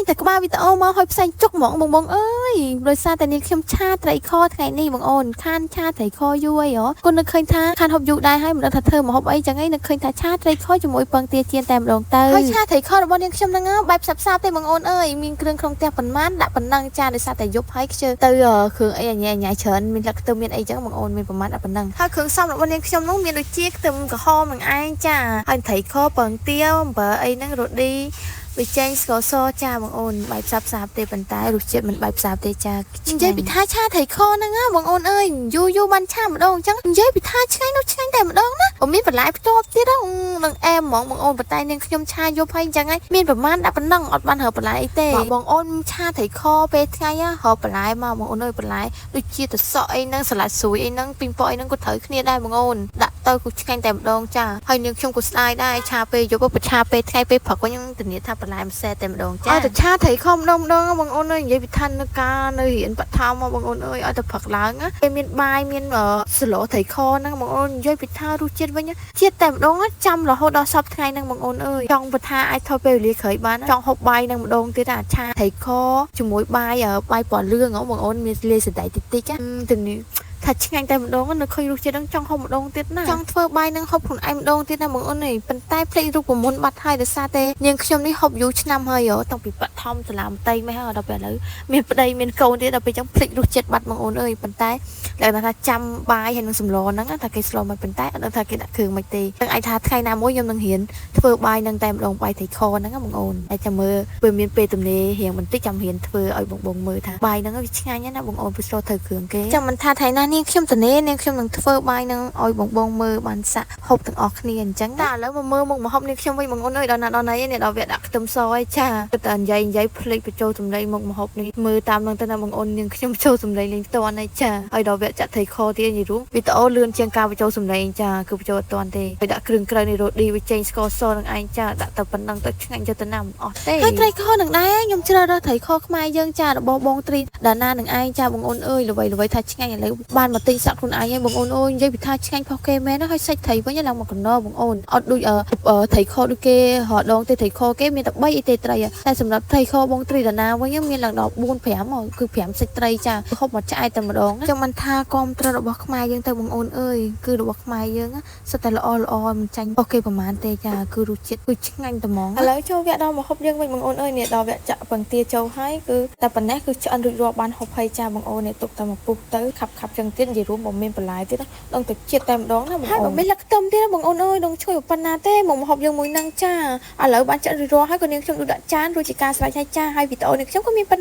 តែក្បាលវីដេអូមកឲ្យផ្សាយចុកហ្មងបងអើយដោយសារតែនាងខ្ញុំឆាត្រីខថ្ងៃនេះបងអូនខានឆាត្រីខយូរអីហ៎គាត់នឹកឃើញថាខានហូបយូរដែរហើយមិនដឹងថាធ្វើមកហូបអីចឹងឯងនឹកឃើញថាឆាត្រីខជាមួយពងទាចៀនតែម្ដងទៅហើយឆាត្រីខរបស់នាងខ្ញុំហ្នឹងបែបសាបទេបងអូនអើយមានគ្រឿងក្នុងផ្ទះប៉ុន្មានដាក់ប៉ុណ្ណឹងចាដោយសារតែយប់ហើយខ្ជិលទៅគ្រឿងអីញ៉ៃច្រើនមានលក្ខណៈមានអីចឹងបងអូនមានប្រមាណដាក់ប៉ុណ្ណឹងហើយគ្រឿងផ្សំរបស់នាងខ្ញុំហ្នឹងមានដូចជាខ្ទឹមក្រហមនឹងឯងចាហើយត្រីខពងទាអំបិលអីហ្នឹងរ៉ូឌីវាចេញស្ករសចាបងអូនបែបសាបទេប៉ុន្តែរសជាតិមិនបែបសាបទេចានិយាយពីថាឆាត្រីខហ្នឹងបងអូនអើយយូរបានឆាម្ដងអញ្ចឹងនិយាយពីថាឆ្ងាញ់នោះឆ្ងាញ់តែម្ដងណាបើមានបន្លែផ្ទាប់ទៀតនឹងអែមហ្មងបងអូនប៉ុន្តែនាងខ្ញុំឆាយប់ហើយអញ្ចឹងឯងមានប្រមាណដាក់ប៉ុណ្ណឹងអត់បានរើបន្លែអីទេបងអូនឆាត្រីខពេលថ្ងៃរើបន្លែមកបងអូនអើយបន្លែដូចជាតសក់អីហ្នឹងសាឡាត់ស្រួយអីហ្នឹងពីងប៉អីហ្នឹងក៏ត្រូវគ្នាដែរបងអូនដាក់ទៅក៏ឆ្ងាញ់តែម្ដងចាហើយនាងខ្ញុំក៏ស្ដាយដែរឆាពេលយប់បើឆាពេលថ្ងៃពេលព្រឹកវិញធានាថាបន្លែមិនសេតែម្ដងចាឲ្យតែឆាត្រីខម្ដងបងអូនអើយនិយាយពីថានៅការនៅរៀនបឋមមកបងអូនអើយឲ្យតែព្រឹកឡើងគេមានបាយមានសឡូត្រីខហ្នឹងបងអូននិយាយពីថារសជាតិវិញជាតិតែម្ដងចាំរហូតដល់សប្តាហ៍ថ្ងៃហ្នឹងបងអូនអើយចង់បើថាអាចធ្វើពេលវេលាក្រោយបានចង់ហូបបាយហ្នឹងម្ដងទៀតអាឆាត្រីខជាមួយបាយពណ៌លឿងបងអូនមានលាយសណ្តែកតិចតិចទៅនេះថាឆ្ងាញ់តែម្ដងនៅឃើញរសជាតិហ្នឹងចង់ហូបម្ដងទៀតណាចង់ធ្វើបាយនឹងហូបខ្លួនឯងម្ដងទៀតណាបងអូនអើយប៉ុន្តែភ្លេចរូបមន្តបាត់ហើយដោយសារតែនាងខ្ញុំនេះហូបយូរឆ្នាំហើយតាំងពីបឋមសាលាមតីមកហើយដល់ពេលឥឡូវមានប្តីមានកូនទៀតដល់ពេលចឹងភ្លេចរសជាតិបាត់បងអូនអើយប៉ុន្តែឡើងថាចាំបាយហើយនឹងសម្លហ្នឹងថាគេស្លមកប៉ុន្តែអត់ដឹងថាគេដាក់គ្រឿងមិនទេនឹងអាចថាថ្ងៃណាមួយខ្ញុំនឹងរៀនធ្វើបាយនឹងតែម្ដងបាយត្រីខហ្នឹងបងអូនតែចាំមើលពេលមានពេលទំនេររៀងបន្តិចចាំរៀនធ្វើឲ្យបងមើលថាបាយហ្នឹងវាឆ្ងាញ់ណាបងអូនពីស្លត្រូវគ្រឿងគេចាំមិនថាថ្ងៃណានាងខ្ញុំនាងខ្ញុំនឹងធ្វើបាយនឹងឲ្យបងមើលបានសាក់ហូបទាំងអស់គ្នាអញ្ចឹងតែឥឡូវមកមើលមុខម្ហូបនាងខ្ញុំវិញបងអូនអើយដល់ណាដល់ណីនេះដល់វាដាក់ខ្ទឹមសឲ្យចាតែនិយាយភ្លេចបញ្ចូលសម្លេងមុខម្ហូបនេះមើលតាមនឹងទៅណាបងអូននាងខ្ញុំចូលសម្លេងលេងផ្ទាន់ហើយចាហើយដល់វាចាក់ត្រីខទៀតនិយាយរួមវីដេអូលឿនជាងការបញ្ចូលសម្លេងចាគឺបញ្ចូលអត់ទាន់ទេហើយដាក់គ្រឿងក្រៅនេះរ៉ូឌីវាចេញស្ករសនឹងឯងចាដាក់ទៅប៉ុណ្ណឹងទៅឆ្ងាញ់ទៅទៅណាមិនអស់ទេហើយត្រីខនឹងដែរខ្ញុំជ្រើសរើសត្រីខខ្មែរយើងចារបស់បងត្រីដាណានឹងឯងចាបងអូនអើយល្បីថាឆ្ងាញ់ឥឡូវបានមកទិញសាក់ខ្លួនឯងហើយបងអូនអើយនិយាយពីថាឆ្ងាញ់ផុសគេមែនហើយសាច់ត្រីវិញឡើងមកកណ្ដោបងអូនអត់ដូចត្រីខដូចគេរដងទេត្រីខគេមានតែ3អីទេត្រីតែសម្រាប់ត្រីខបងត្រីដាណាវិញមានឡើងដល់4 5គឺ5សាច់ត្រីចាហូបមកឆ្អែតតែម្ដងចឹងមិនថាគាំទ្ររបស់ខ្មែរយើងទៅបងអូនអើយគឺរបស់ខ្មែរយើងសុទ្ធតែល្អមិនចាញ់ផុសគេប្រហែលទេចាគឺរសជាតិគឺឆ្ងាញ់តែហ្មងឥឡូវចូលវគ្គដល់មកហូបយើងវិញបងអូនអើយនេះដល់វគ្គចាក់ពងទាចូលហើយគឺតែប៉ុណ្ណេះគឺឆ្អិនរួចរាល់បានហូបហើយចាបងអូននេះទុកតែមកពុះទៅខាប់ចឹងទៀតនិយាយរួមបើមានបន្លែទៀតដល់ទៅជាតិតែម្ដងណាបងអូនហើយបើមានលក្ខខ្ទឹមទៀតបងអូនអើយដងឈ្ងុយប៉ុណ្ណាទេមកហូបយើងមួយហ្នឹងចាឥឡូវបានចាក់រួចរាល់ហើយក៏នាងខ្ញុំដាក់ចានរួចជាការស្រេចហើយចាហើយវីដេអូនេះខ្ញុំក៏មាន